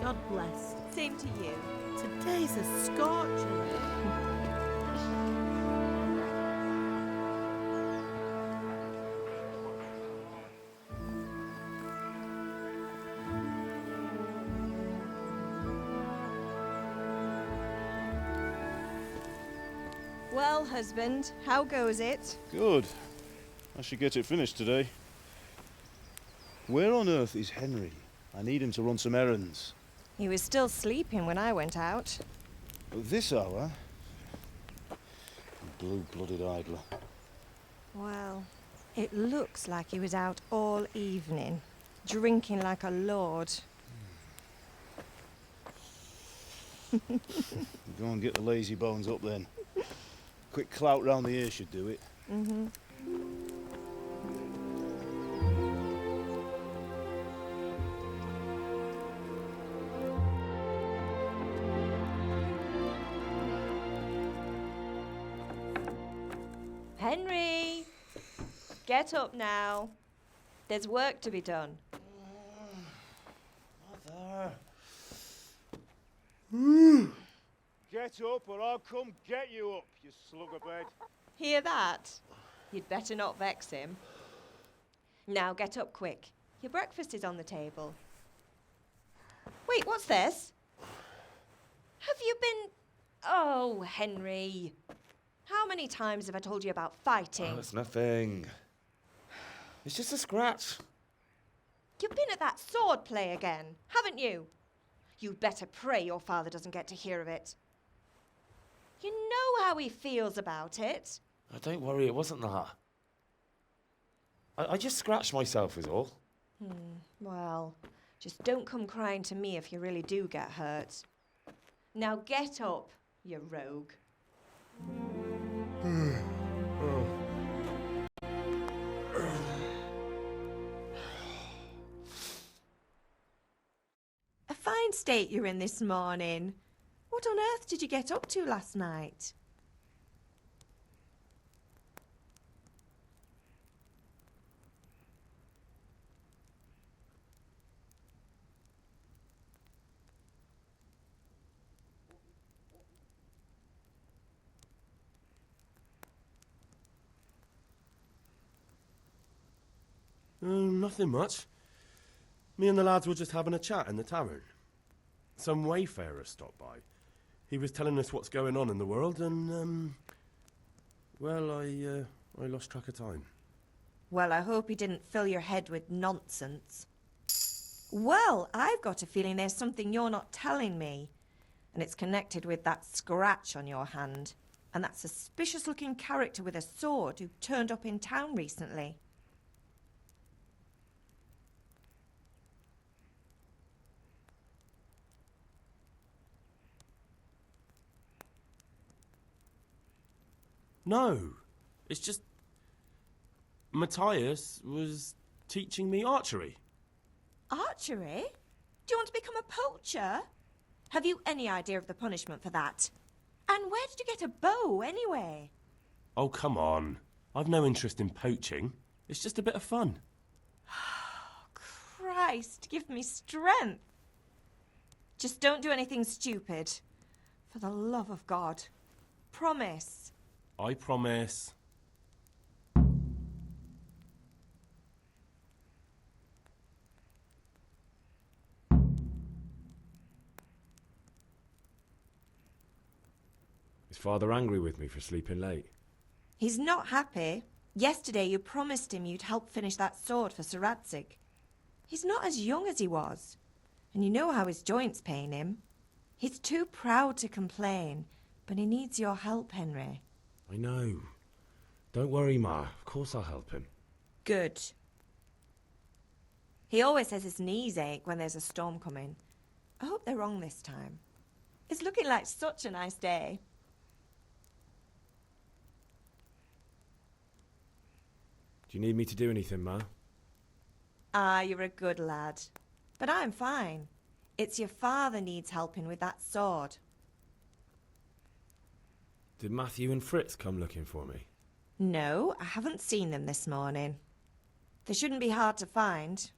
God bless. Same to you. Today's a scorcher. Well, husband, how goes it? Good. I should get it finished today. Where on earth is Henry? I need him to run some errands. He was still sleeping when I went out. At this hour? Blue-blooded idler. Well, it looks like he was out all evening, drinking like a lord. Go and get the lazy bones up then. Quick clout round the ear should do it. Mm-hmm. Henry! Get up now. There's work to be done. Mother. Get up or I'll come get you up, you slugabed. Hear that? You'd better not vex him. Now get up quick. Your breakfast is on the table. Wait, what's this? Have you been... Oh, Henry. How many times have I told you about fighting? Oh, it's nothing. It's just a scratch. You've been at that sword play again, haven't you? You'd better pray your father doesn't get to hear of it. You know how he feels about it. Oh, don't worry, it wasn't that. I just scratched myself is all. Well, just don't come crying to me if you really do get hurt. Now get up, you rogue. A fine state you're in this morning. What on earth did you get up to last night? Nothing much. Me and the lads were just having a chat in the tavern. Some wayfarer stopped by. He was telling us what's going on in the world and, well, I lost track of time. Well, I hope he didn't fill your head with nonsense. Well, I've got a feeling there's something you're not telling me. And it's connected with that scratch on your hand. And that suspicious-looking character with a sword who turned up in town recently. No, it's just... Matthias was teaching me archery. Archery? Do you want to become a poacher? Have you any idea of the punishment for that? And where did you get a bow, anyway? Oh, come on. I've no interest in poaching. It's just a bit of fun. Christ, give me strength. Just don't do anything stupid. For the love of God. Promise. I promise. Is Father angry with me for sleeping late? He's not happy. Yesterday you promised him you'd help finish that sword for Sir Radzig. He's not as young as he was. And you know how his joints pain him. He's too proud to complain, but he needs your help, Henry. I know. Don't worry, Ma. Of course I'll help him. Good. He always says his knees ache when there's a storm coming. I hope they're wrong this time. It's looking like such a nice day. Do you need me to do anything, Ma? Ah, you're a good lad. But I'm fine. It's your father needs helping with that sword. Did Matthew and Fritz come looking for me? No, I haven't seen them this morning. They shouldn't be hard to find.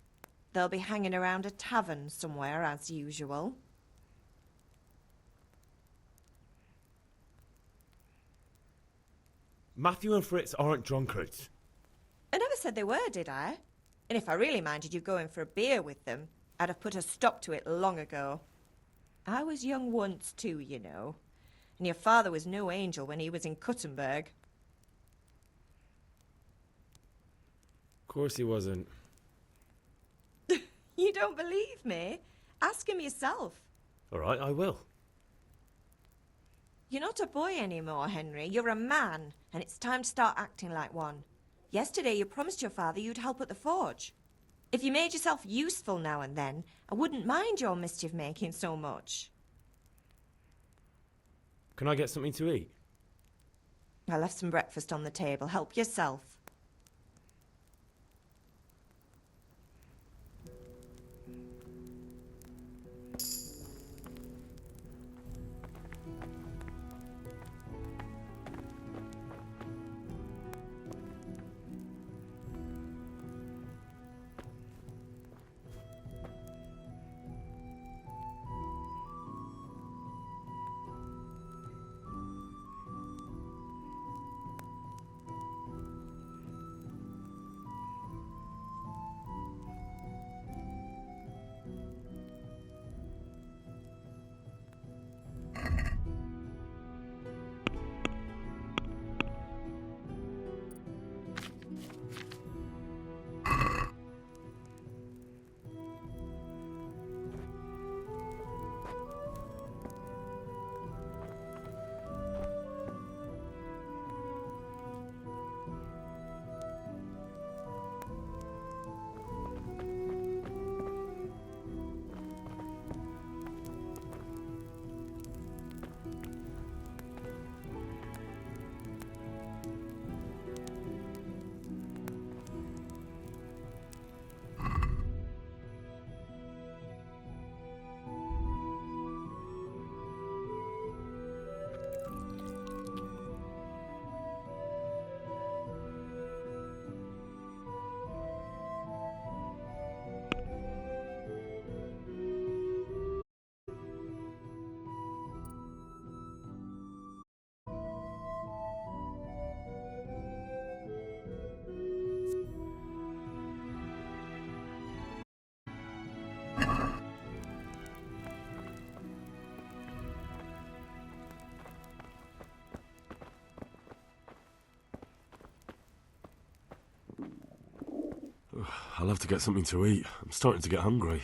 They'll be hanging around a tavern somewhere, as usual. Matthew and Fritz aren't drunkards. I never said they were, did I? And if I really minded you going for a beer with them, I'd have put a stop to it long ago. I was young once too, you know. And your father was no angel when he was in Cuttenberg. Of course he wasn't. You don't believe me? Ask him yourself. All right, I will. You're not a boy anymore, Henry. You're a man, and it's time to start acting like one. Yesterday you promised your father you'd help at the forge. If you made yourself useful now and then, I wouldn't mind your mischief-making so much. Can I get something to eat? I left some breakfast on the table. Help yourself. I'll have to get something to eat. I'm starting to get hungry.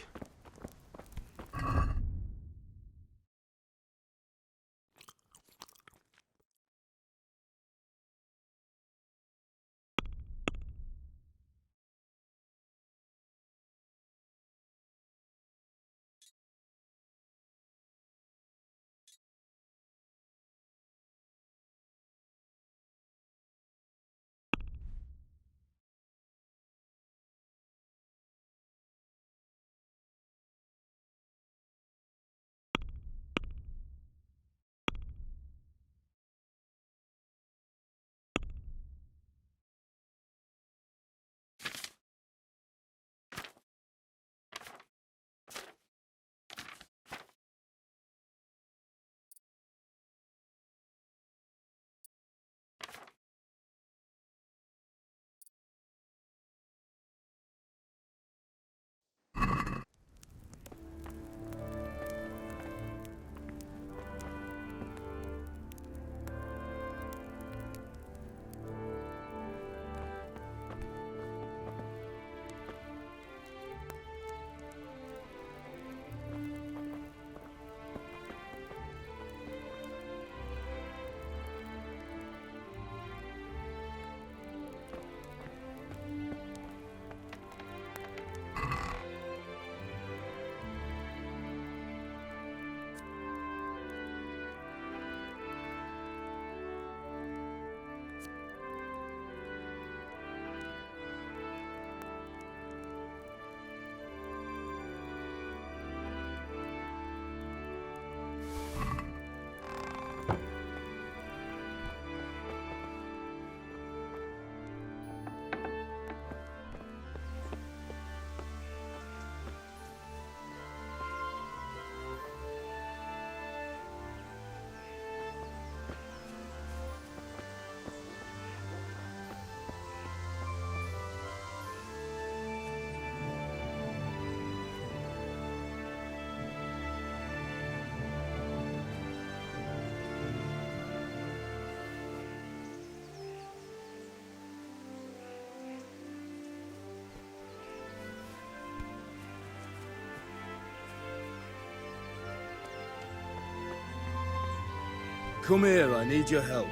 Come here, I need your help.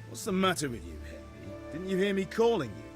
What's the matter with you, Henry? Didn't you hear me calling you?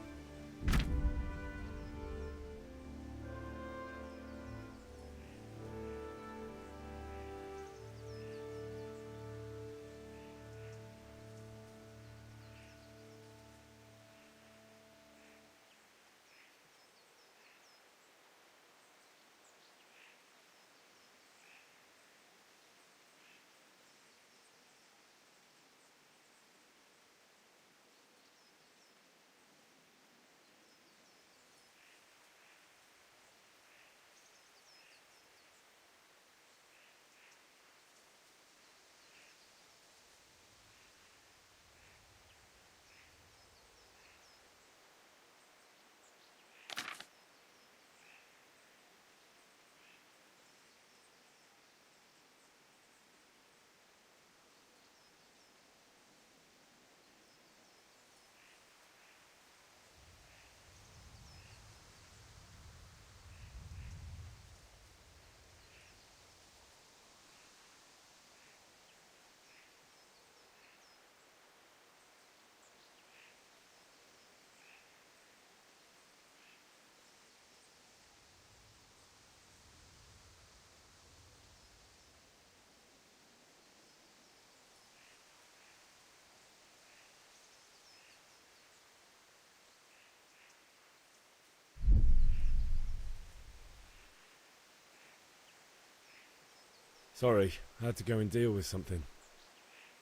Sorry, I had to go and deal with something.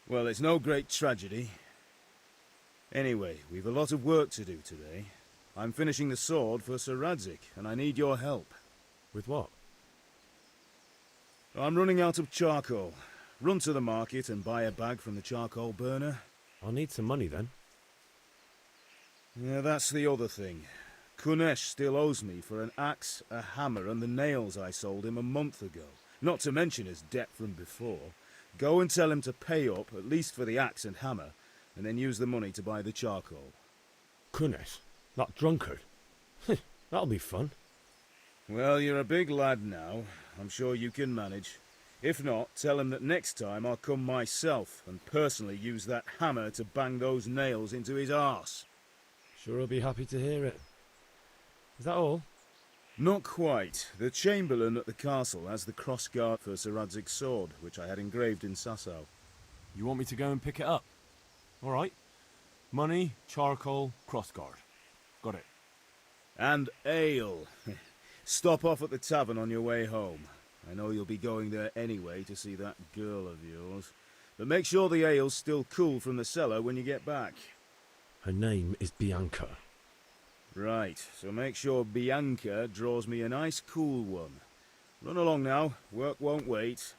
Well, it's no great tragedy. Anyway, we've a lot of work to do today. I'm finishing the sword for Sir Radzig, and I need your help. With what? I'm running out of charcoal. Run to the market and buy a bag from the charcoal burner. I'll need some money then. Yeah, that's the other thing. Kunesh still owes me for an axe, a hammer, and the nails I sold him a month ago. Not to mention his debt from before. Go and tell him to pay up, at least for the axe and hammer, and then use the money to buy the charcoal. Kunesh? That drunkard? That'll be fun. Well, you're a big lad now. I'm sure you can manage. If not, tell him that next time I'll come myself and personally use that hammer to bang those nails into his arse. Sure he'll be happy to hear it. Is that all? Not quite. The Chamberlain at the castle has the crossguard for Sir Radzig's sword, which I had engraved in Sasau. You want me to go and pick it up? All right. Money, charcoal, crossguard. Got it. And ale. Stop off at the tavern on your way home. I know you'll be going there anyway to see that girl of yours. But make sure the ale's still cool from the cellar when you get back. Her name is Bianca. Right, so make sure Bianca draws me a nice cool one. Run along now, work won't wait.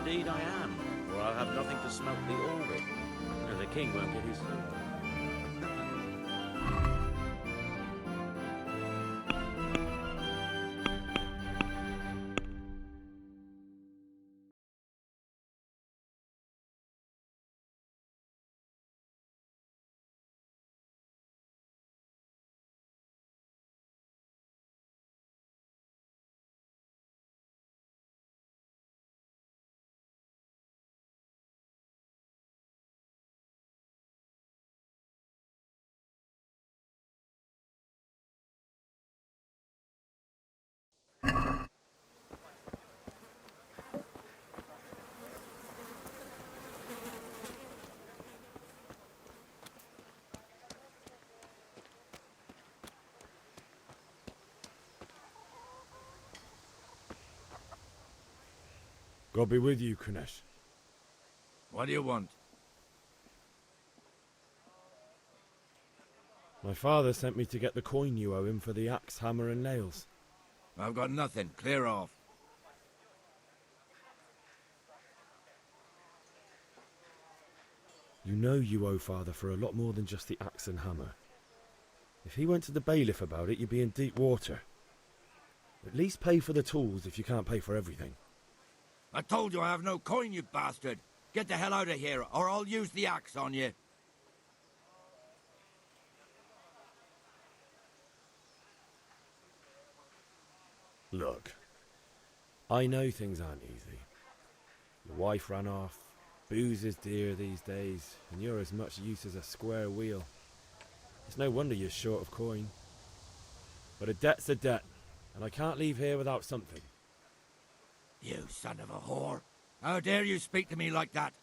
Indeed I am, or I'll have nothing to smelt the ore with. And the king won't get his sword. God be with you, Kunesh. What do you want? My father sent me to get the coin you owe him for the axe, hammer and nails. I've got nothing. Clear off. You know you owe father for a lot more than just the axe and hammer. If he went to the bailiff about it, you'd be in deep water. At least pay for the tools if you can't pay for everything. I told you I have no coin, you bastard. Get the hell out of here, or I'll use the axe on you. Look, I know things aren't easy. Your wife ran off, booze is dear these days, and you're as much use as a square wheel. It's no wonder you're short of coin. But a debt's a debt, and I can't leave here without something. You son of a whore. How dare you speak to me like that?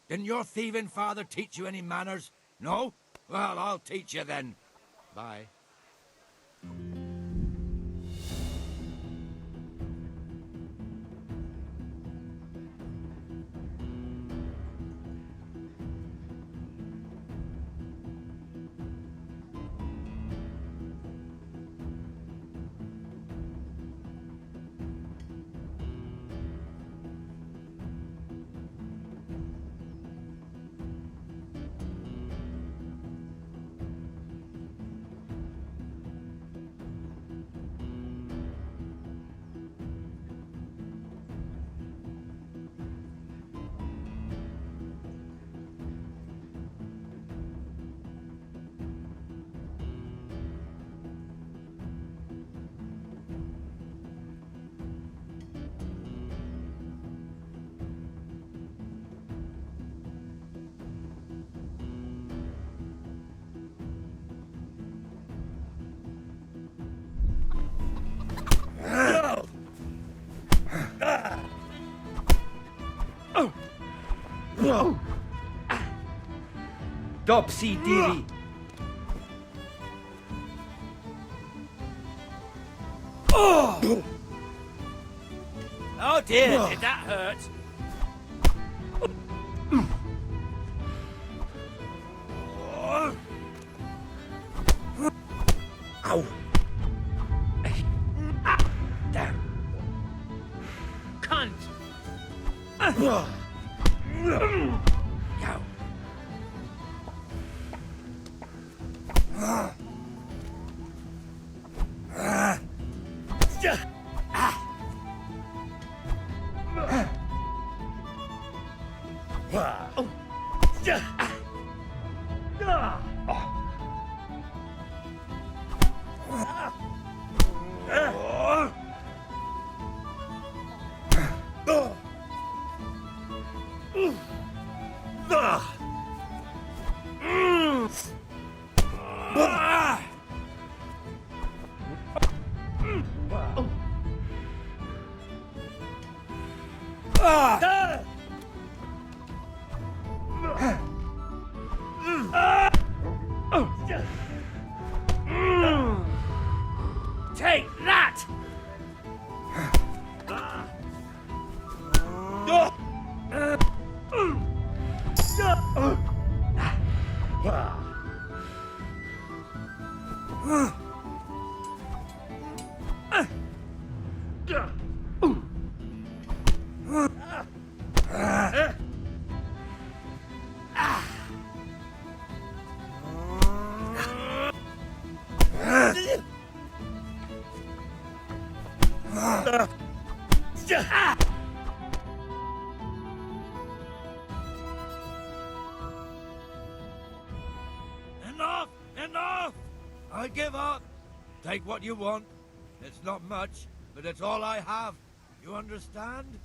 Didn't your thieving father teach you any manners? No? Well, I'll teach you then. Bye. Dopsy Diddy. Oh dear, did that hurt? Ow. Damn. Cunt. Yow. Take that! Enough! Enough! I give up. Take what you want. It's not much, but it's all I have. You understand?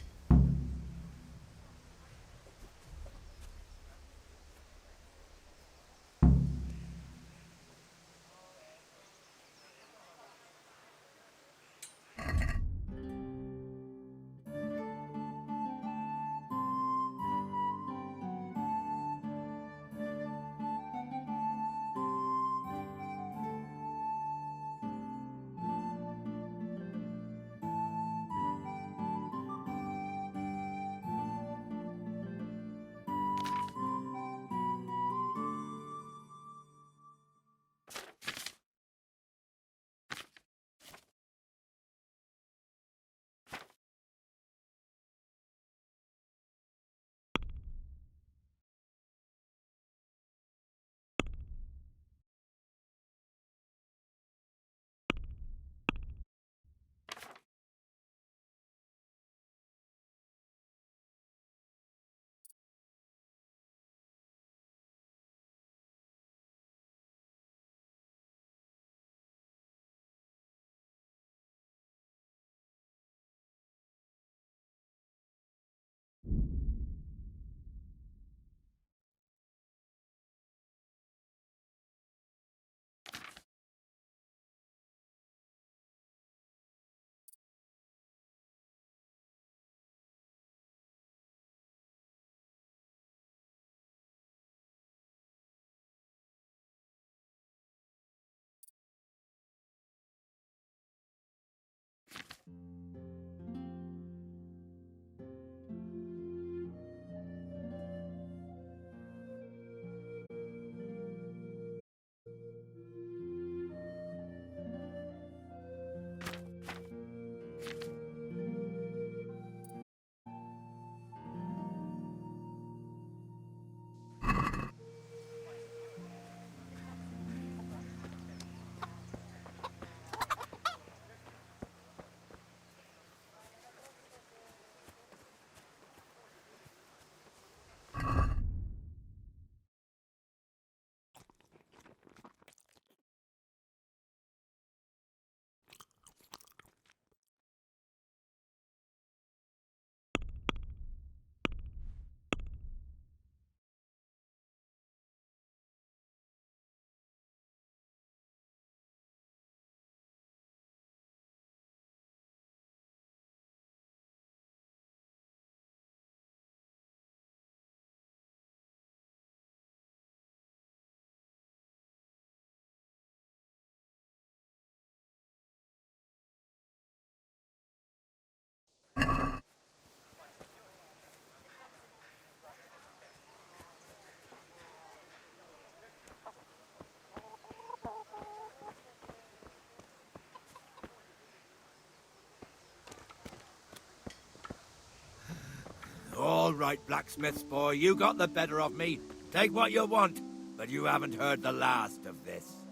All right, blacksmith's boy, you got the better of me. Take what you want, but you haven't heard the last of this.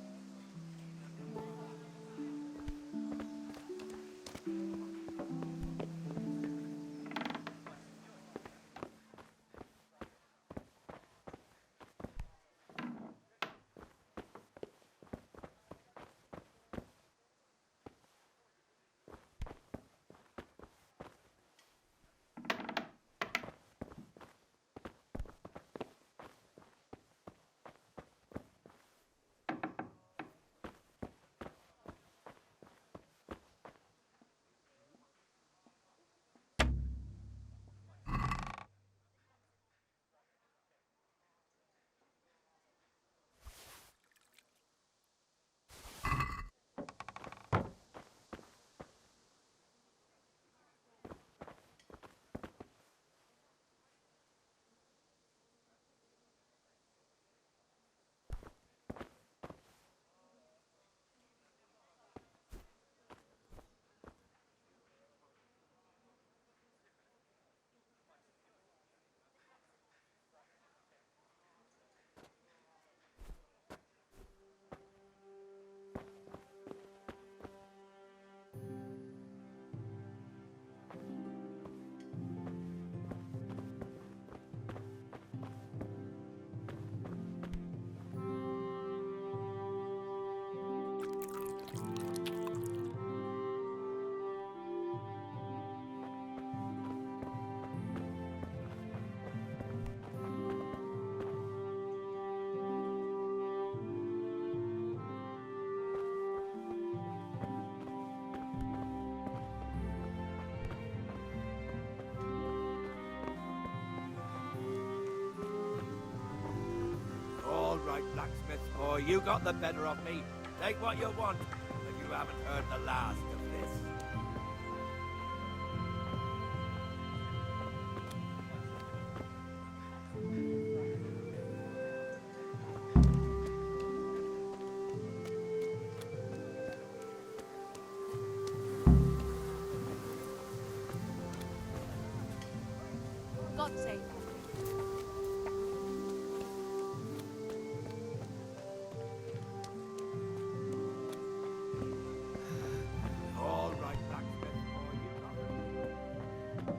you got the better of me. Take what you want, but you haven't heard the last of this. God save her. All right, blacksmith. Oh, you got it.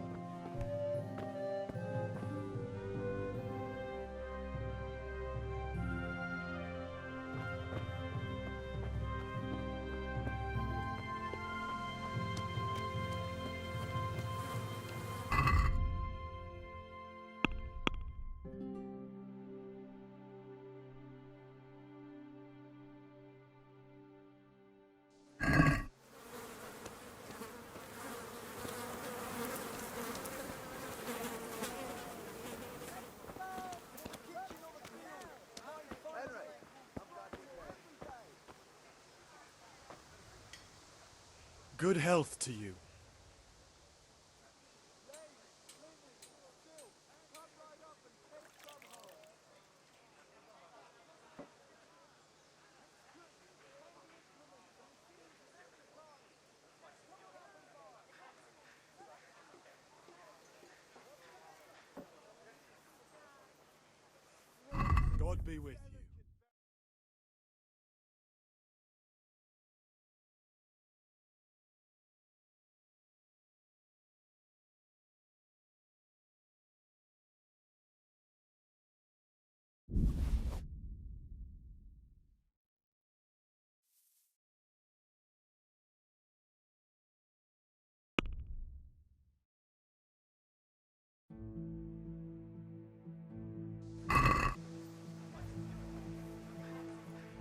Good health to you. God be with you.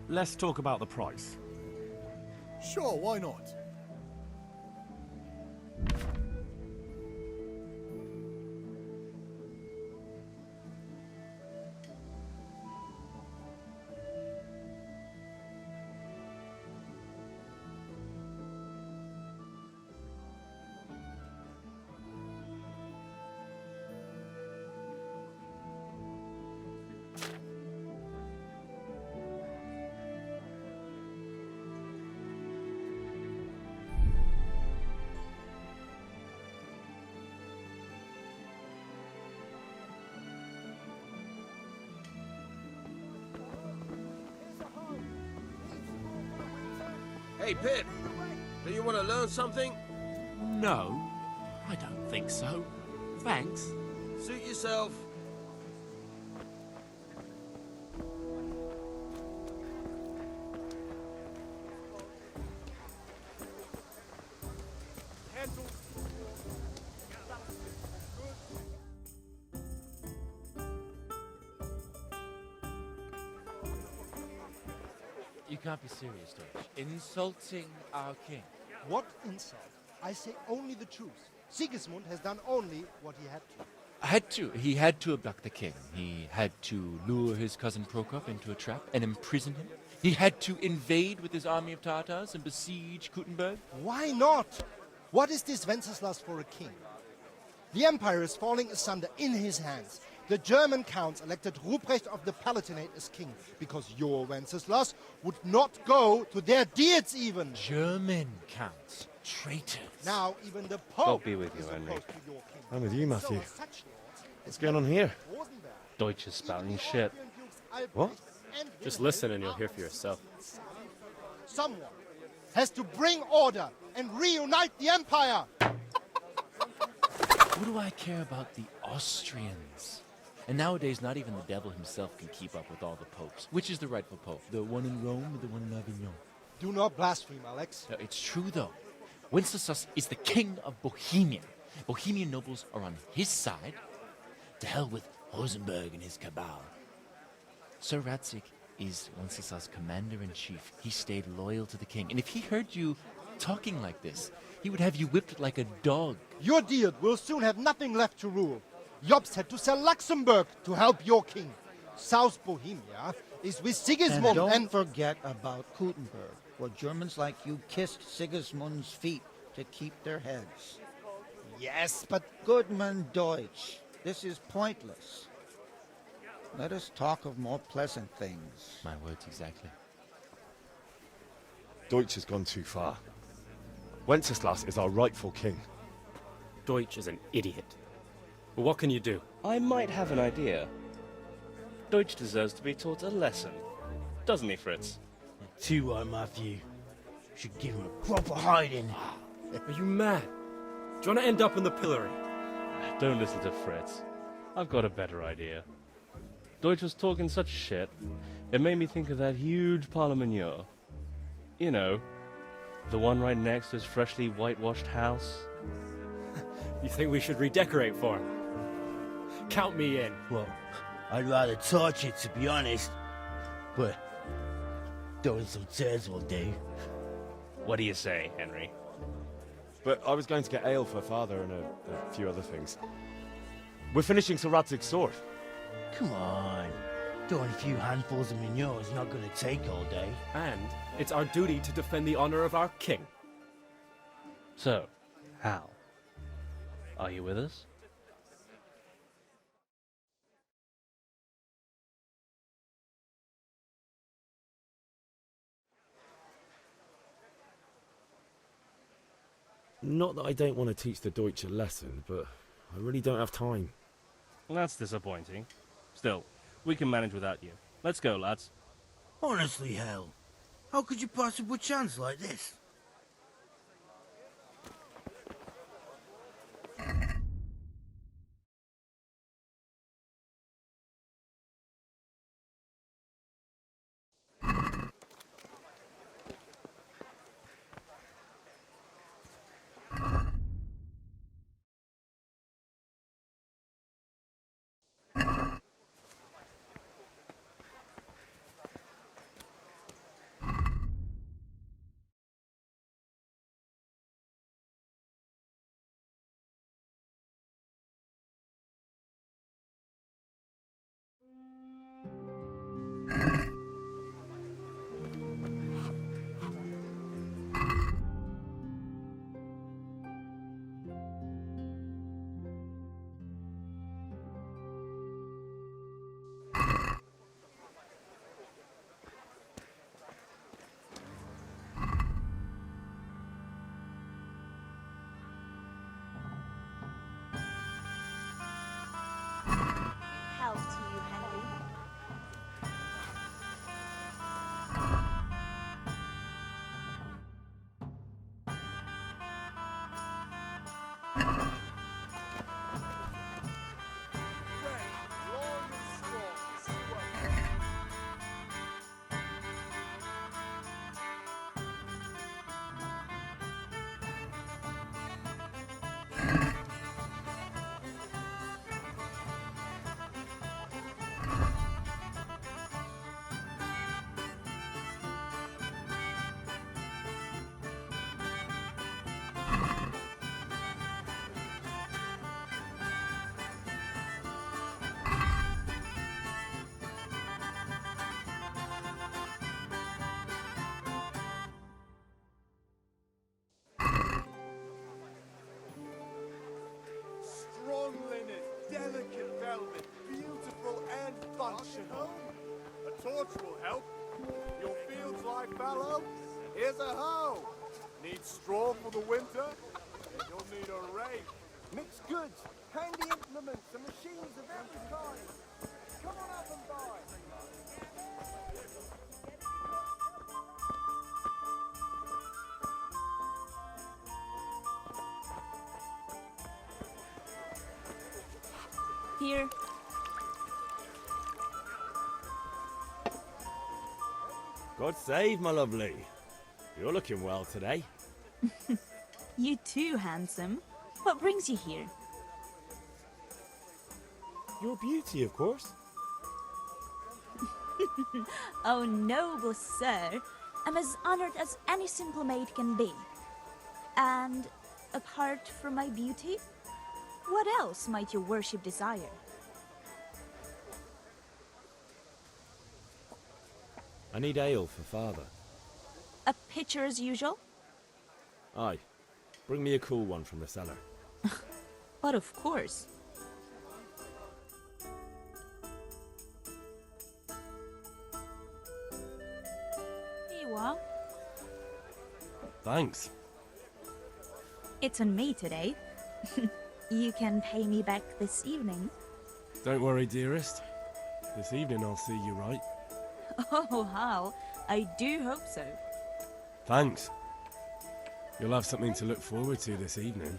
Let's talk about the price. Sure, why not? Hey, Pip, do you want to learn something? No, I don't think so. Thanks. Suit yourself. You can't be serious, Deutsch. Insulting our king. What insult? I say only the truth. Sigismund has done only what he had to. He had to abduct the king. He had to lure his cousin Prokop into a trap and imprison him. He had to invade with his army of Tatars and besiege Kuttenberg. Why not? What is this Wenceslas for a king? The empire is falling asunder in his hands. The German counts elected Ruprecht of the Palatinate as king because your Wenceslas would not go to their deeds even. German counts. Traitors. Now even the Pope God be with you, is Henry. opposed to your king. I'm with you, Matthew. So such lords What's going on here? Rosenberg, Deutsch is spouting shit. Albrecht, What? and Just Wilhelm listen and you'll are hear for yourself. Someone has to bring order and reunite the empire. What do I care about the Austrians? And nowadays, not even the devil himself can keep up with all the popes. Which is the rightful pope? The one in Rome or the one in Avignon? Do not blaspheme, Alex. No, it's true, though. Wenceslas is the king of Bohemia. Bohemian nobles are on his side. To hell with Rosenberg and his cabal. Sir Radzik is Wenceslas' commander-in-chief. He stayed loyal to the king. And if he heard you talking like this, he would have you whipped like a dog. Your Diet will soon have nothing left to rule. Jobst had to sell Luxembourg to help your king. South Bohemia is with And Sigismund don't forget about Gutenberg, where Germans like you kissed Sigismund's feet to keep their heads. Yes, but... Goodman Deutsch, this is pointless. Let us talk of more pleasant things. My words exactly. Deutsch has gone too far. Wenceslas is our rightful king. Deutsch is an idiot. But what can you do? I might have an idea. Deutsch deserves to be taught a lesson. Doesn't he, Fritz? Too right, Matthew. Should give him a proper hiding. Are you mad? Do you want to end up in the pillory? Don't listen to Fritz. I've got a better idea. Deutsch was talking such shit, it made me think of that huge parliament. You know, the one right next to his freshly whitewashed house. You think we should redecorate for him? Count me in. Well, I'd rather torch it, to be honest. But throwing some tears will do. What do you say, Henry? But I was going to get ale for father and a few other things. We're finishing Sir Radzig's sword. Come on. Throwing a few handfuls of manure is not going to take all day. And it's our duty to defend the honor of our king. So, Hal, are you with us? Not that I don't want to teach the Deutsch a lesson, but I really don't have time. Well, that's disappointing. Still, we can manage without you. Let's go, lads. Honestly, Hal, how could you possibly chance like this? Health to you, Henry. Strong linen, delicate velvet, beautiful and functional. A torch will help. Your fields lie fallow. Here's a hoe. Need straw for the winter? Then you'll need a rake. Mixed goods, handy implements, and machines of every kind. Come on up and buy. Here. God save, my lovely. You're looking well today. You too, handsome. What brings you here? Your beauty, of course. Oh, noble sir. I'm as honored as any simple maid can be. And apart from my beauty, what else might your worship desire? need ale for father. A pitcher as usual? Aye. Bring me a cool one from the cellar. But of course. Here you are. Thanks. It's on me today. You can pay me back this evening. Don't worry, dearest. This evening I'll see you right. Oh, Hal, I do hope so. Thanks. You'll have something to look forward to this evening.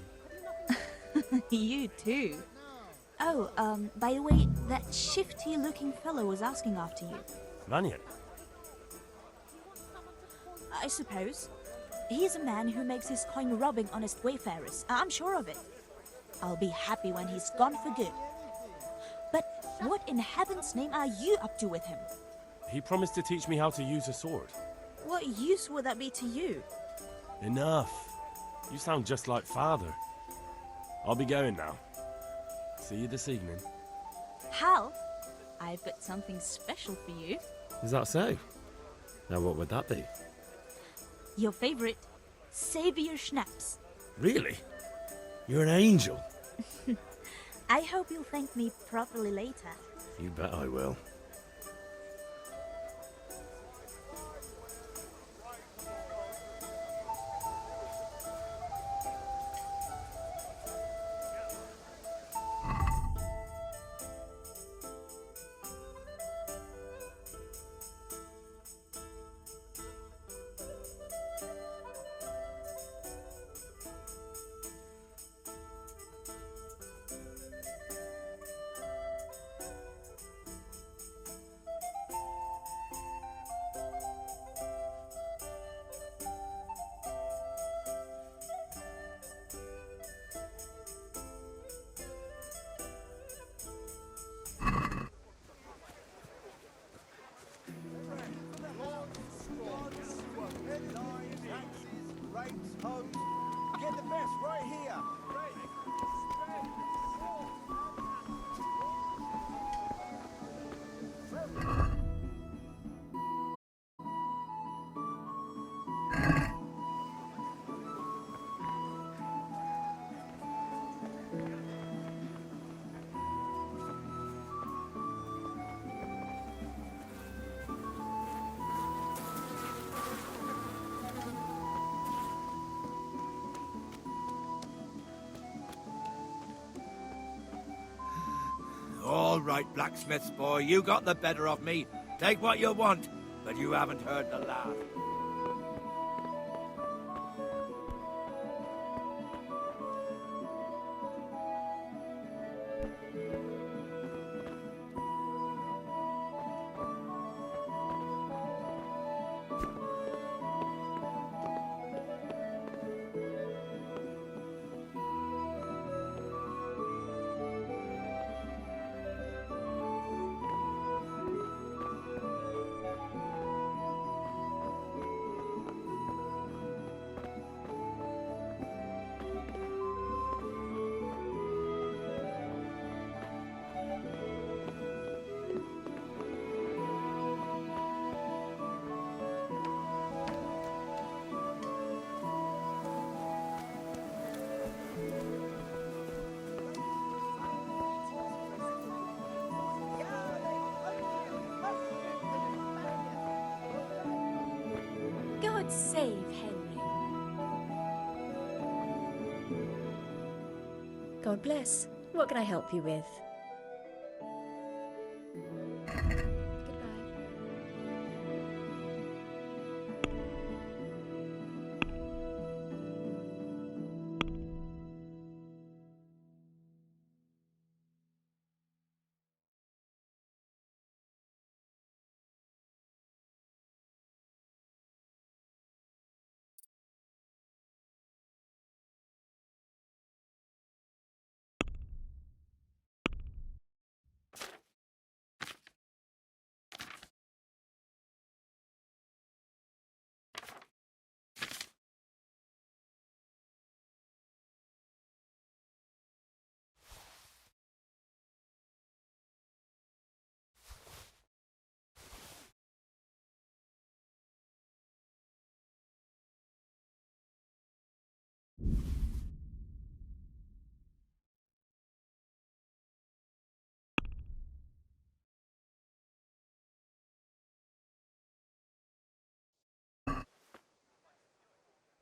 You too. Oh, by the way, that shifty-looking fellow was asking after you. Lanyon? I suppose. He's a man who makes his coin robbing honest wayfarers. I'm sure of it. I'll be happy when he's gone for good. But what in heaven's name are you up to with him? He promised to teach me how to use a sword. What use would that be to you? Enough. You sound just like father. I'll be going now. See you this evening. Hal, I've got something special for you. Is that so? Now what would that be? Your favorite, Savior Schnapps. Really? You're an angel. I hope you'll thank me properly later. You bet I will. Get the best right here. All right, blacksmith's boy, you got the better of me. Take what you want, but you haven't heard the last. God save Henry. God bless. What can I help you with?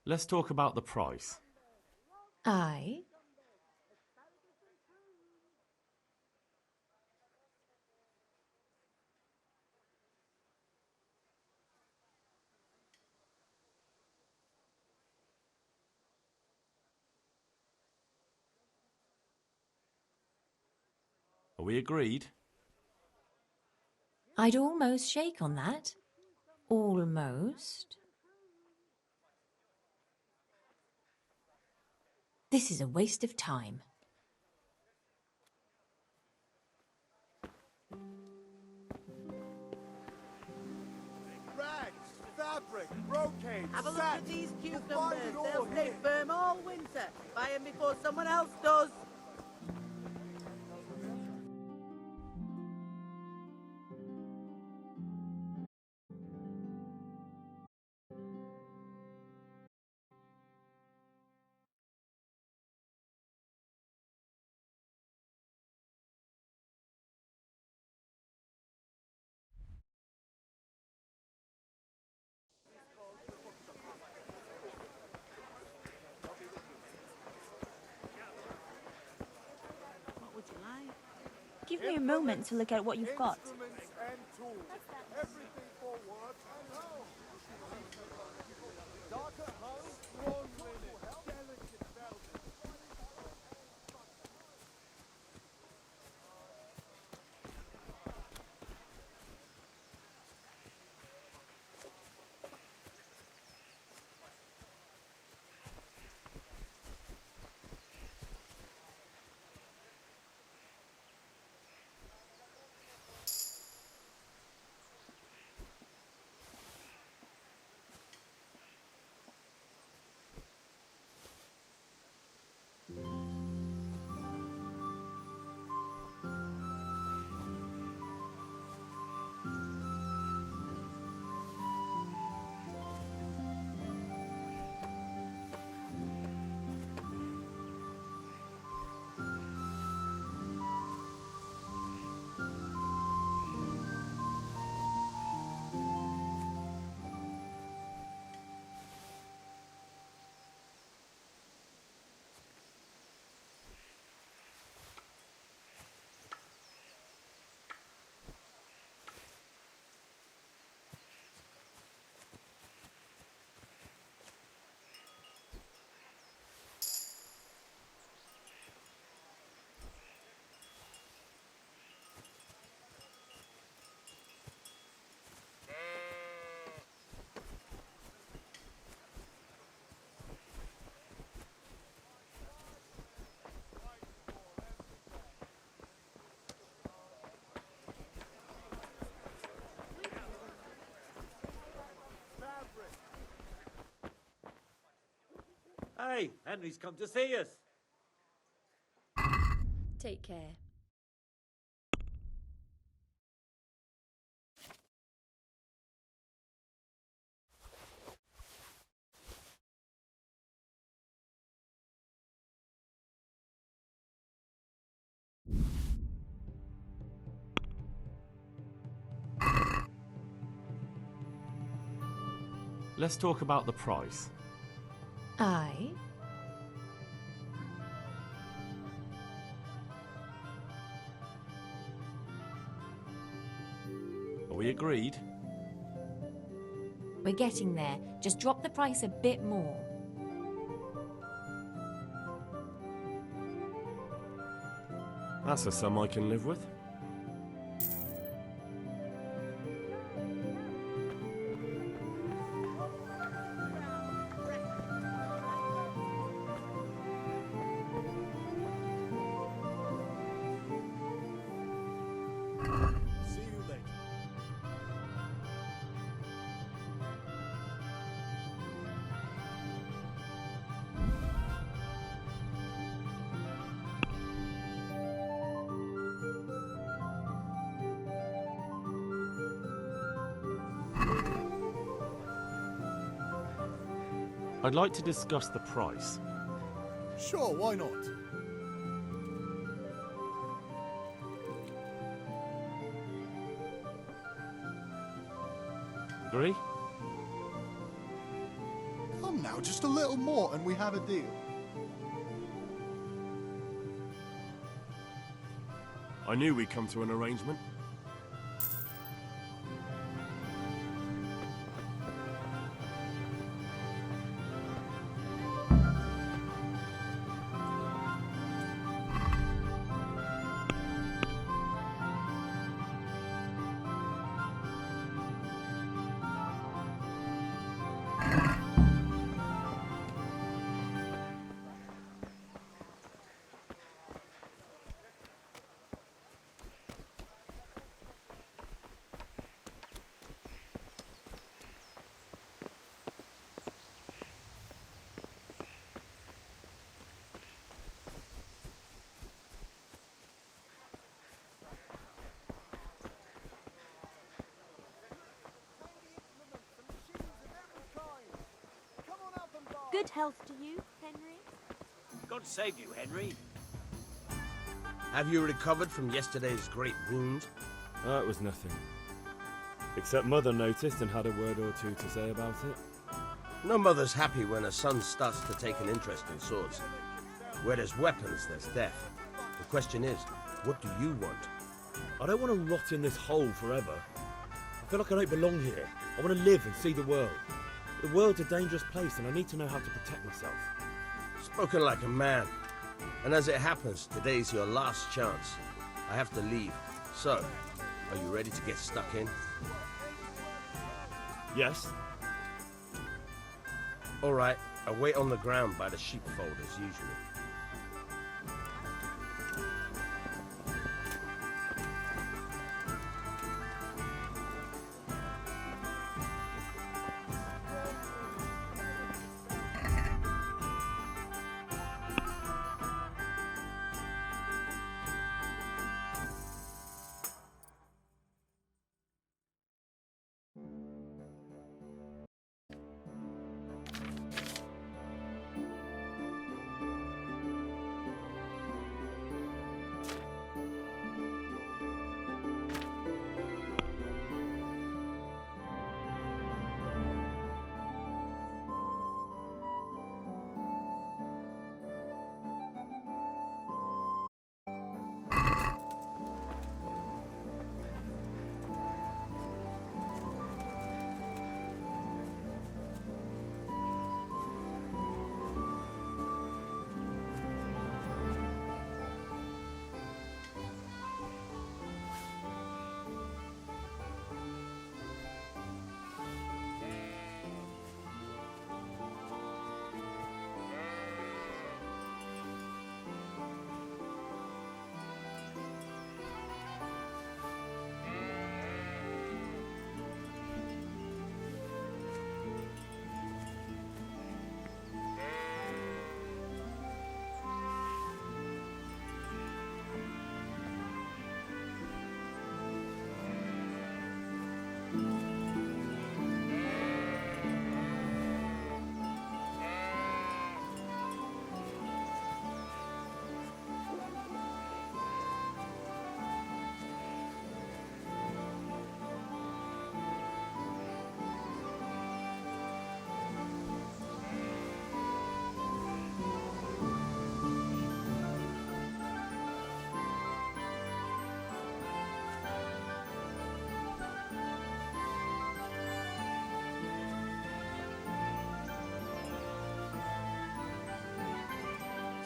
Let's talk about the price. Aye. Are we agreed? I'd almost shake on that. Almost. This is a waste of time. Rags, fabric, brocade, Have a look satin. at these You'll cucumbers. find it all They'll stay here. firm all winter. Buy them before someone else does. What would you like? Give me a moment to look at what you've got. Instruments and tools. Everything for work and home. Dark at home, lawn linen, delicate velvet. Hey, Henry's come to see us. Take care. Let's talk about the price. Aye. Are we agreed? We're getting there. Just drop the price a bit more. That's a sum I can live with. See you later. I'd like to discuss the price. Sure, why not? Agree? Come now, just a little more and we have a deal. I knew we'd come to an arrangement. Good health to you, Henry. God save you, Henry. Have you recovered from yesterday's great wound? It was nothing. Except Mother noticed and had a word or two to say about it. No mother's happy when her son starts to take an interest in swords. Where there's weapons, there's death. The question is, what do you want? I don't want to rot in this hole forever. I feel like I don't belong here. I want to live and see the world. The world's a dangerous place and I need to know how to protect myself. Spoken like a man. And as it happens, today's your last chance. I have to leave. So, are you ready to get stuck in? Yes. All right, I'll wait on the ground by the sheepfold as usual.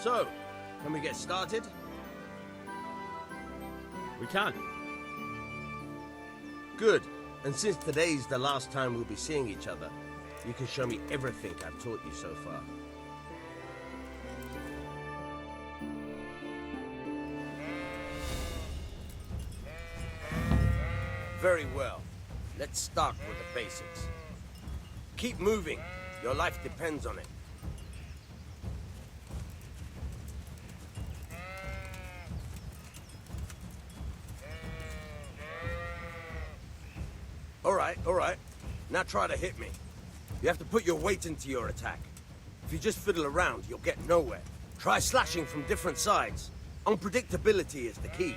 So, can we get started? We can. Good. And since today's the last time we'll be seeing each other, you can show me everything I've taught you so far. Very well. Let's start with the basics. Keep moving. Your life depends on it. All right. Now try to hit me. You have to put your weight into your attack. If you just fiddle around, you'll get nowhere. Try slashing from different sides. Unpredictability is the key.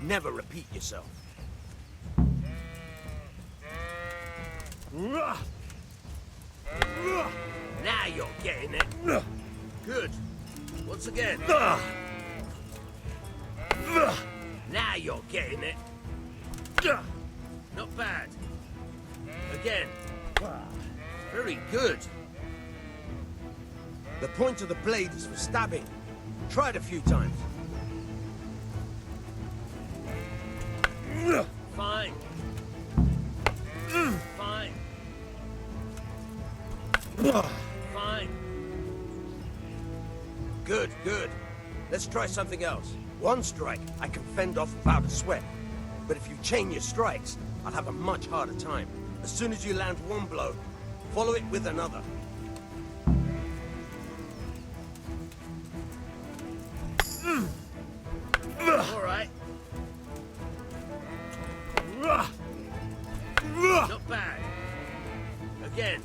Never repeat yourself. Now you're getting it. Good. Once again. Now you're getting it. Not bad. Again. Very good. The point of the blade is for stabbing. Try it a few times. Fine. Fine. Fine. Good, good. Let's try something else. One strike, I can fend off without a sweat. But if you chain your strikes, I'll have a much harder time. As soon as you land one blow, follow it with another. All right. Not bad. Again.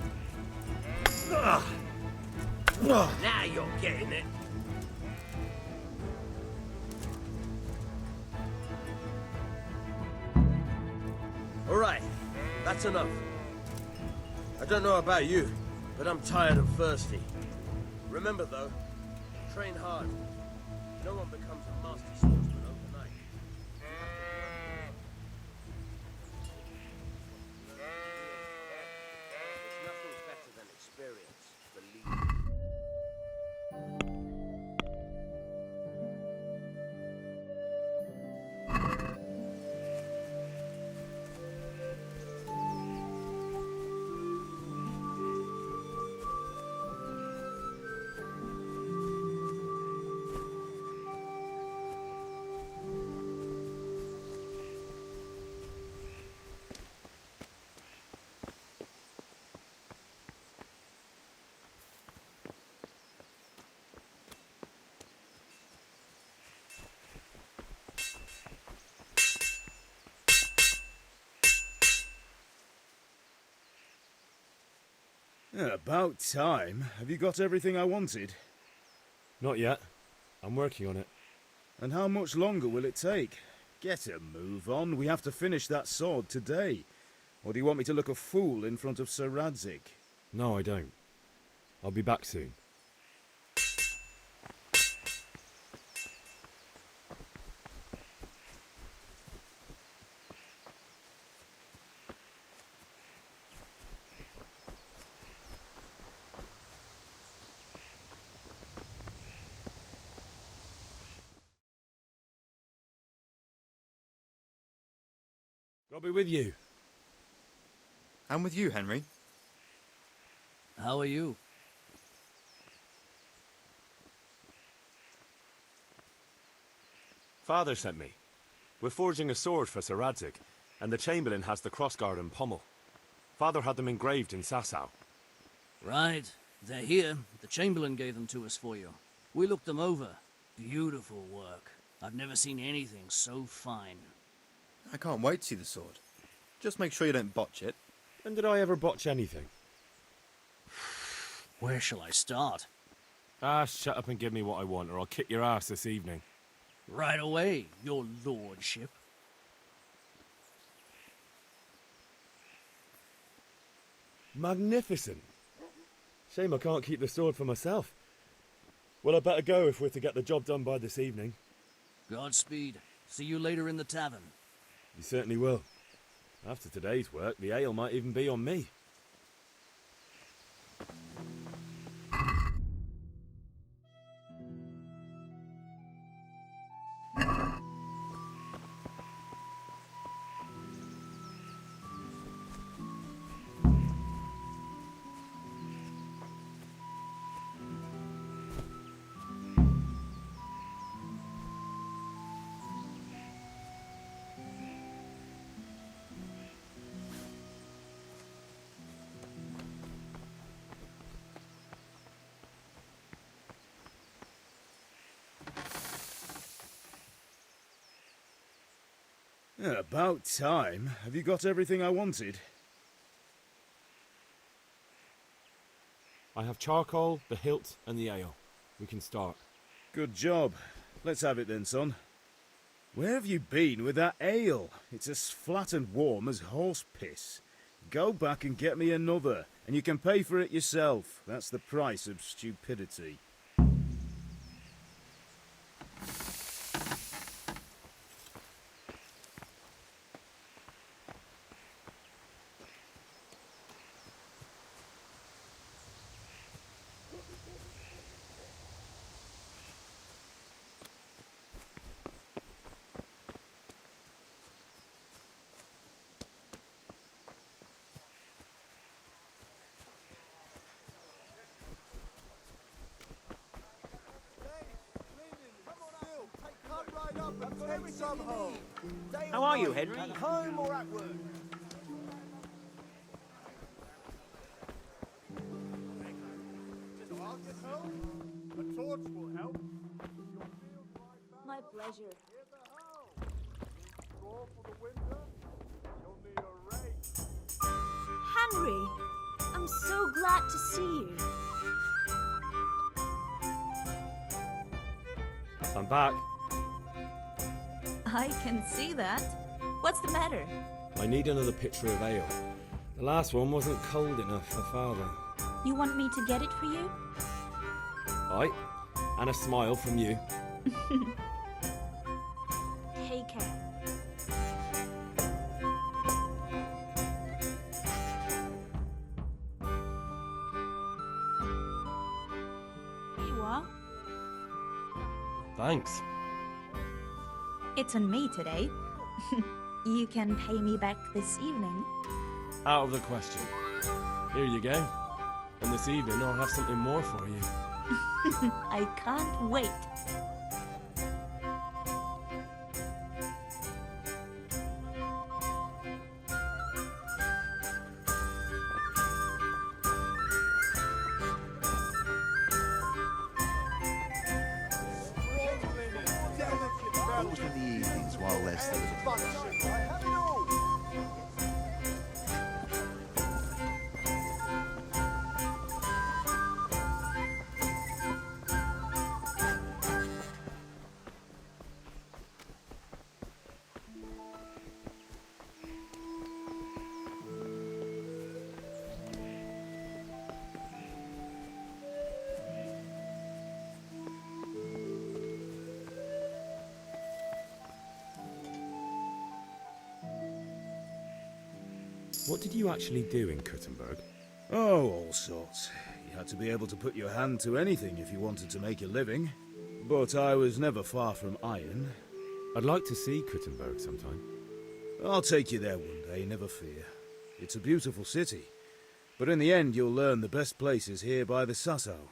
Now you're getting it. All right, that's enough. I don't know about you, but I'm tired and thirsty. Remember though, train hard. No one becomes a master swordsman overnight. There's nothing better than experience, believe me. About time. Have you got everything I wanted? Not yet. I'm working on it. And how much longer will it take? Get a move on. We have to finish that sword today. Or do you want me to look a fool in front of Sir Radzik? No, I don't. I'll be back soon. I'll be with you. I'm with you, Henry. How are you? Father sent me. We're forging a sword for Sir Radzik, and the Chamberlain has the crossguard and pommel. Father had them engraved in Sasau. Right. They're here. The Chamberlain gave them to us for you. We looked them over. Beautiful work. I've never seen anything so fine. I can't wait to see the sword. Just make sure you don't botch it. When did I ever botch anything? Where shall I start? Shut up and give me what I want, or I'll kick your ass this evening. Right away, your lordship. Magnificent. Shame I can't keep the sword for myself. Well, I better go if we're to get the job done by this evening. Godspeed. See you later in the tavern. You certainly will. After today's work, the ale might even be on me. About time. Have you got everything I wanted? I have charcoal, the hilt, and the ale. We can start. Good job. Let's have it then, son. Where have you been with that ale? It's as flat and warm as horse piss. Go back and get me another. And you can pay for it yourself. That's the price of stupidity. How are you, Henry? At home or at work? I'll get home. A torch will help. My pleasure. Here's a hoe. Straw for the winter. You'll need a rake. Henry, I'm so glad to see you. I'm back. I can see that. What's the matter? I need another pitcher of ale. The last one wasn't cold enough for Father. You want me to get it for you? Aye, and a smile from you. Take care. Here you are. Thanks. It's on me today. You can pay me back this evening. Out of the question. Here you go. And this evening I'll have something more for you. I can't wait. Those were the evenings while Lester was at What did you actually do in Kuttenberg? Oh, all sorts. You had to be able to put your hand to anything if you wanted to make a living. But I was never far from iron. I'd like to see Kuttenberg sometime. I'll take you there one day, never fear. It's a beautiful city. But in the end, you'll learn the best places here by the Sasau.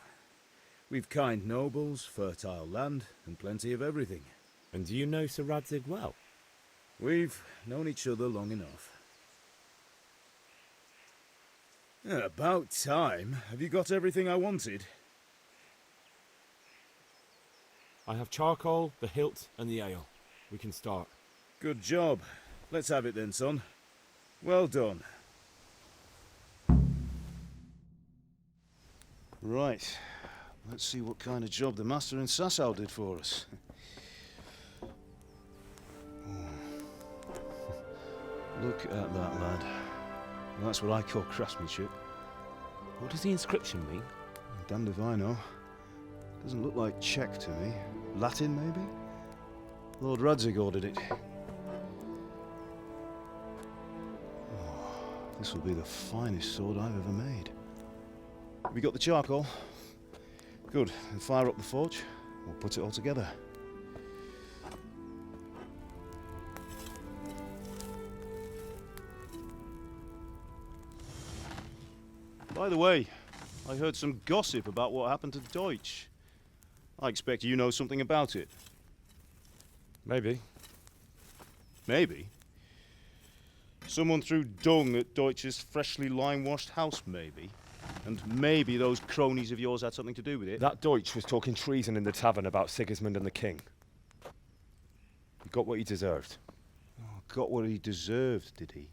We've kind nobles, fertile land, and plenty of everything. And do you know Sir Radzig well? We've known each other long enough. About time. Have you got everything I wanted? I have charcoal, the hilt, and the ale. We can start. Good job. Let's have it then, son. Well done. Right. Let's see what kind of job the master in Sasau did for us. Look at that, lad. Well, that's what I call craftsmanship. What does the inscription mean? Damned if I know. Doesn't look like Czech to me. Latin, maybe? Lord Radzig ordered it. Oh, this will be the finest sword I've ever made. Have you got the charcoal? Good. Then fire up the forge. We'll put it all together. By the way, I heard some gossip about what happened to Deutsch. I expect you know something about it. Maybe. Maybe? Someone threw dung at Deutsch's freshly lime-washed house, maybe? And maybe those cronies of yours had something to do with it? That Deutsch was talking treason in the tavern about Sigismund and the king. He got what he deserved. Oh, got what he deserved, did he?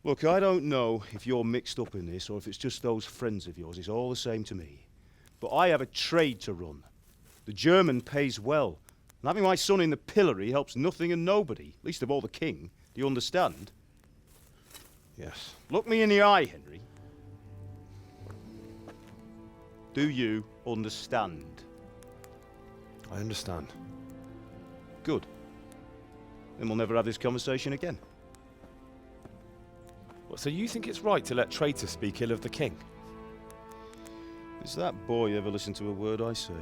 Look, I don't know if you're mixed up in this or if it's just those friends of yours. It's all the same to me. But I have a trade to run. The German pays well. And having my son in the pillory helps nothing and nobody, least of all the king. Do you understand? Yes. Look me in the eye, Henry. Do you understand? I understand. Good. Then we'll never have this conversation again. What, so you think it's right to let traitors speak ill of the king? Does that boy ever listen to a word I say?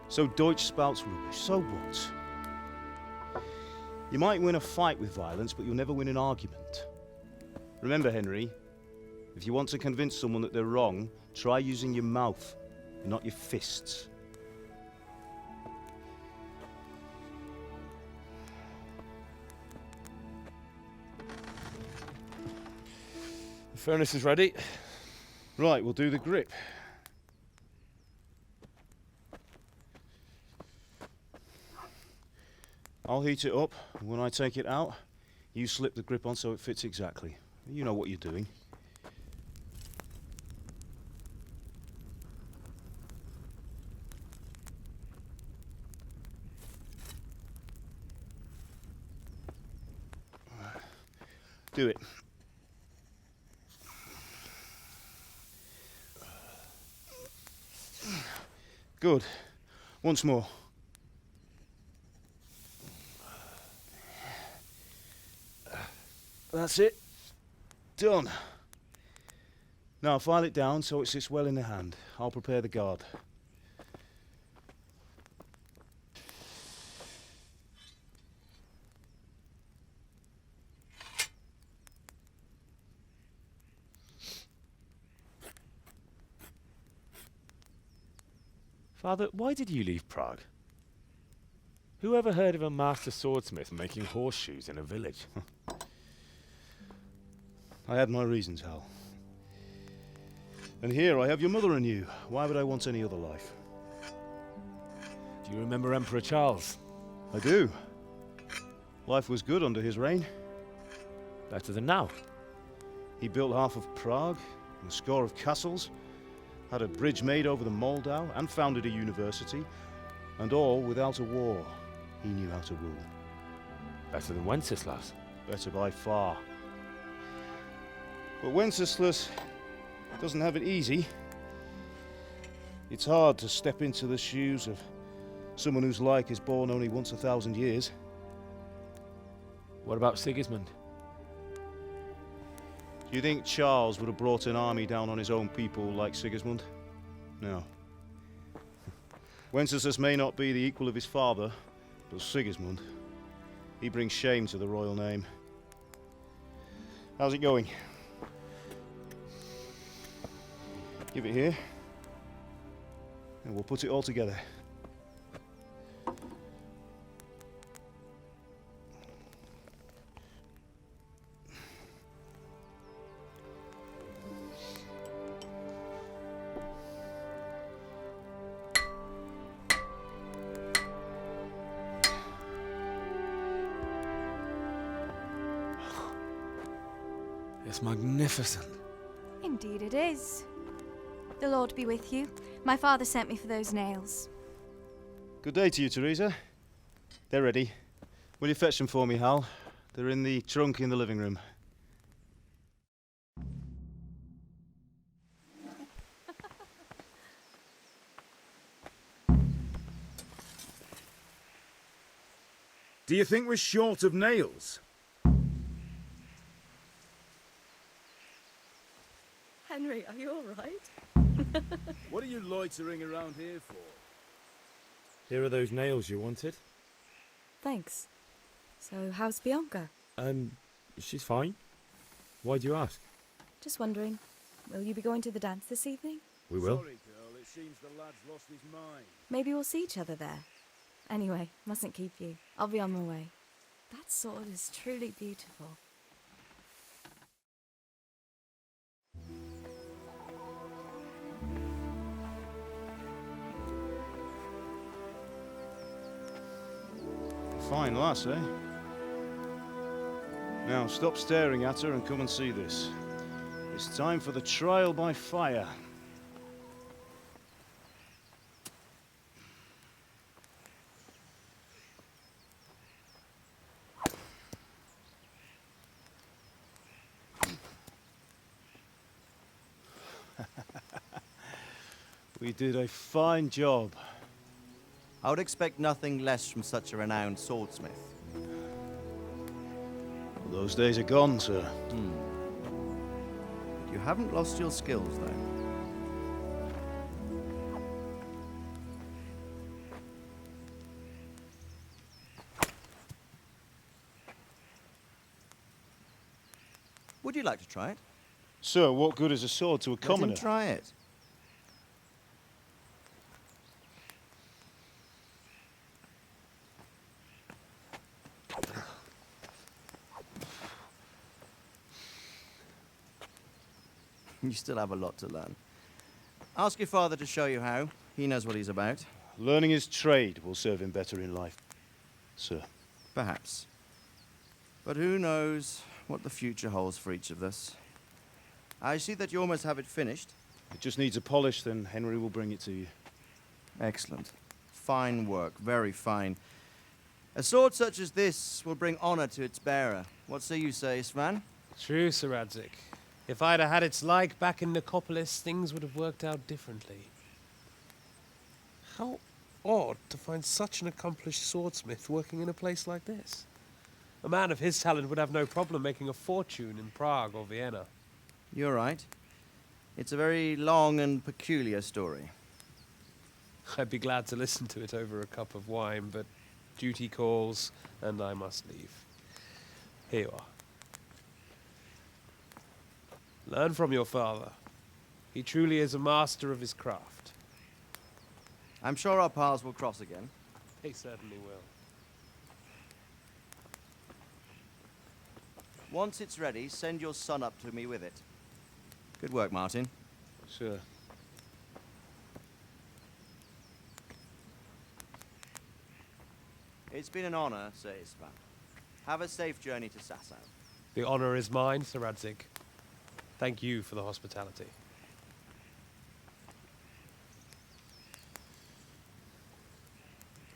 So Deutsch spouts rubbish, so what? You might win a fight with violence, but you'll never win an argument. Remember, Henry, if you want to convince someone that they're wrong, try using your mouth, and not your fists. The furnace is ready. Right, we'll do the grip. I'll heat it up, and when I take it out, you slip the grip on so it fits exactly. You know what you're doing. Do it. Good. Once more. That's it. Done. Now file it down so it sits well in the hand. I'll prepare the guard. Father, why did you leave Prague? Who ever heard of a master swordsmith making horseshoes in a village? I had my reasons, Hal. And here I have your mother and you. Why would I want any other life? Do you remember Emperor Charles? I do. Life was good under his reign. Better than now. He built half of Prague, and a score of castles, had a bridge made over the Moldau, and founded a university, and all without a war. He knew how to rule. Better than Wenceslas. Better by far. But Wenceslas doesn't have it easy. It's hard to step into the shoes of someone whose like is born only once 1,000 years. What about Sigismund? Do you think Charles would have brought an army down on his own people like Sigismund? No. Wenceslas may not be the equal of his father, but Sigismund, he brings shame to the royal name. How's it going? Give it here, and we'll put it all together. It's magnificent. Indeed it is. The Lord be with you. My father sent me for those nails. Good day to you, Teresa. They're ready. Will you fetch them for me, Hal? They're in the trunk in the living room. Do you think we're short of nails? Henry, are you all right? What are you loitering around here for? Here are those nails you wanted. Thanks. So, how's Bianca? She's fine. Why do you ask? Just wondering, will you be going to the dance this evening? We will. Sorry, girl, it seems the lad's lost his mind. Maybe we'll see each other there. Anyway, mustn't keep you. I'll be on my way. That sword is truly beautiful. Fine lass, eh? Now stop staring at her and come and see this. It's time for the trial by fire. We did a fine job. I would expect nothing less from such a renowned swordsmith. Well, those days are gone, sir. You haven't lost your skills, though. Would you like to try it? Sir, what good is a sword to a commoner? Let him try it. You still have a lot to learn. Ask your father to show you how. He knows what he's about. Learning his trade will serve him better in life, sir. Perhaps. But who knows what the future holds for each of us. I see that you almost have it finished. It just needs a polish, then Henry will bring it to you. Excellent. Fine work, very fine. A sword such as this will bring honor to its bearer. What say you, Svan? True, Sir Radzik. If I'd have had its like back in Nicopolis, things would have worked out differently. How odd to find such an accomplished swordsmith working in a place like this. A man of his talent would have no problem making a fortune in Prague or Vienna. You're right. It's a very long and peculiar story. I'd be glad to listen to it over a cup of wine, but duty calls, and I must leave. Here you are. Learn from your father. He truly is a master of his craft. I'm sure our paths will cross again. He certainly will. Once it's ready, send your son up to me with it. Good work, Martin. Sir. It's been an honor, Sir Isvan. Have a safe journey to Sasau. The honor is mine, Sir Radzik. Thank you for the hospitality.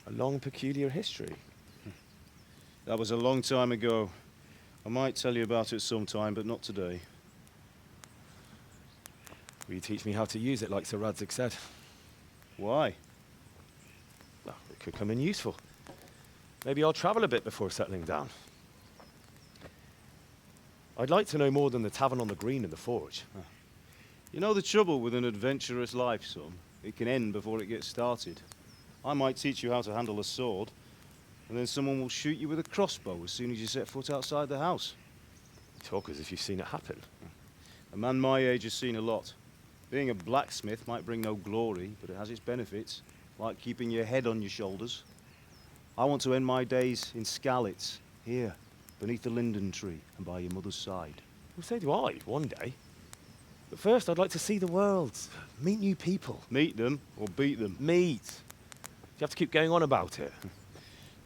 A long, peculiar history. That was a long time ago. I might tell you about it sometime, but not today. Will you teach me how to use it like Sir Radzik said? Why? Well, it could come in useful. Maybe I'll travel a bit before settling down. I'd like to know more than the tavern on the green and the forge. You know the trouble with an adventurous life, son? It can end before it gets started. I might teach you how to handle a sword, and then someone will shoot you with a crossbow as soon as you set foot outside the house. You talk as if you've seen it happen. A man my age has seen a lot. Being a blacksmith might bring no glory, but it has its benefits, like keeping your head on your shoulders. I want to end my days in Skalitz, here, beneath the linden tree and by your mother's side. Well, so do I, one day. But first, I'd like to see the world, meet new people. Meet them or beat them? Meet. Do you have to keep going on about it?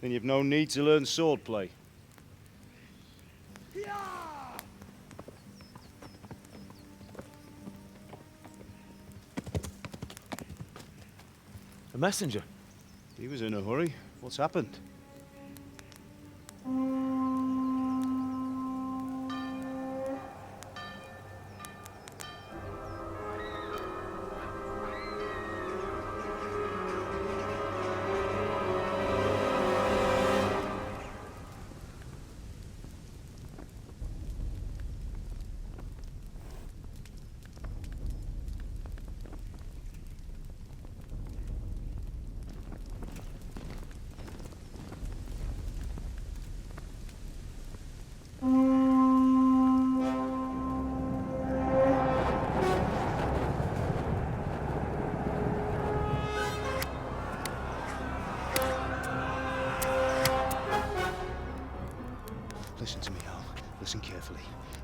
Then you've no need to learn swordplay. A messenger. He was in a hurry. What's happened? Listen to me, Al. Listen carefully.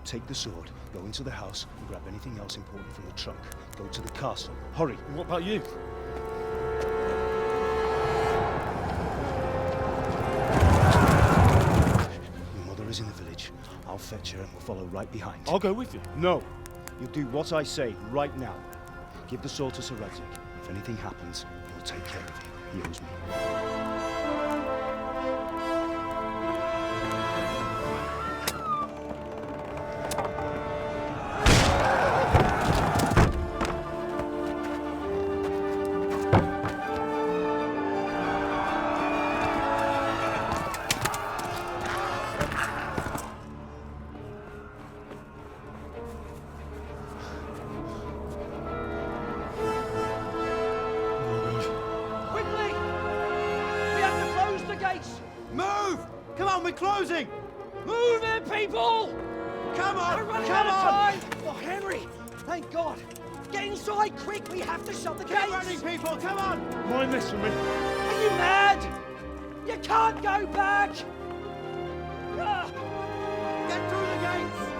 Take the sword, go into the house, and grab anything else important from the trunk. Go to the castle. Hurry! And what about you? Your mother is in the village. I'll fetch her and we'll follow right behind. I'll go with you. No! You'll do what I say right now. Give the sword to Sir Radzik. If anything happens, he'll take care of you. He owes me. We're closing! Move it, people! Come on! We're running Come out of on! time! Oh, Henry! Thank God! Get inside, quick! We have to shut the Keep gates! running, people! Come on! Mind this for me. Are you mad? You can't go back! Ah! Get through the gates!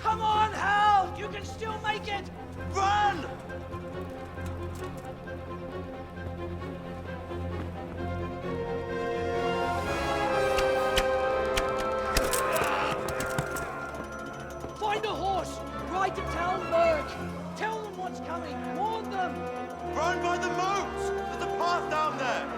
Come on, Hal! You can still make it! Run! Find a horse! Ride to town, Lurk! Tell them what's coming! Warn them! Run by the moat! There's a path down there!